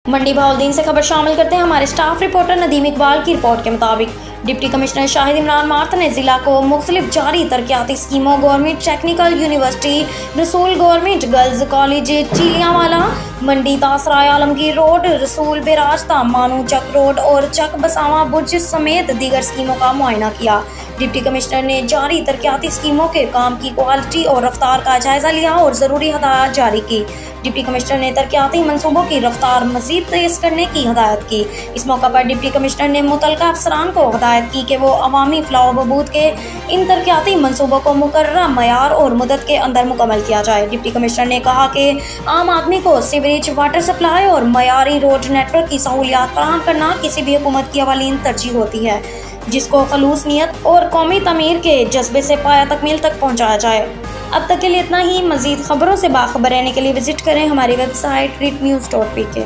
मंडी बहाउद्दीन से खबर शामिल करते हैं हमारे स्टाफ रिपोर्टर नदीम इकबाल की रिपोर्ट के मुताबिक deputy commissioner Shahid Imran math ने जिला को मुख्तलिफ जारी तरक्याती स्कीमों गवर्नमेंट टेक्निकल यूनिवर्सिटी, रसूल गवर्नमेंट गर्ल्स कॉलेज चिलियावाला, मंडी तासराय आलमगीर रोड, रसूल बेराजता मानू चक रोड और चक बसावा बुर्ज समेत दीगर स्कीमों का मुआयना किया। डिप्टी कमिश्नर ने जारी तरक्याती स्कीमों के काम की क्वालिटी और रफ्तार का जायजा लिया और ज़रूरी हदायत जारी की। डिप्टी कमिश्नर ने तरक्याती मंसूबों की रफ्तार मजीद तेज करने की हदायत की। इस मौका पर डिप्टी कमिश्नर ने मुतलका अफसरान को हदायत की कि वो अवामी फलाह बहबूद के इन तरक्याती मंसूबों को मुकर्ररा मयार और मुद्दत के अंदर मुकम्मल किया जाए। डिप्टी कमिश्नर ने कहा कि आम आदमी को सीवरेज, वाटर सप्लाई और मयारी रोड नेटवर्क की सहूलियात फराहम करना किसी भी हुकूमत की अवलीन तरजीह होती है, जिसको खलूस नियत और कौमी तमीर के जज्बे से पाया तकमील तक पहुँचाया जाए। अब तक के लिए इतना ही। मज़ीद खबरों से बाखबर रहने के लिए विजिट करें हमारी वेबसाइट readnews.pk।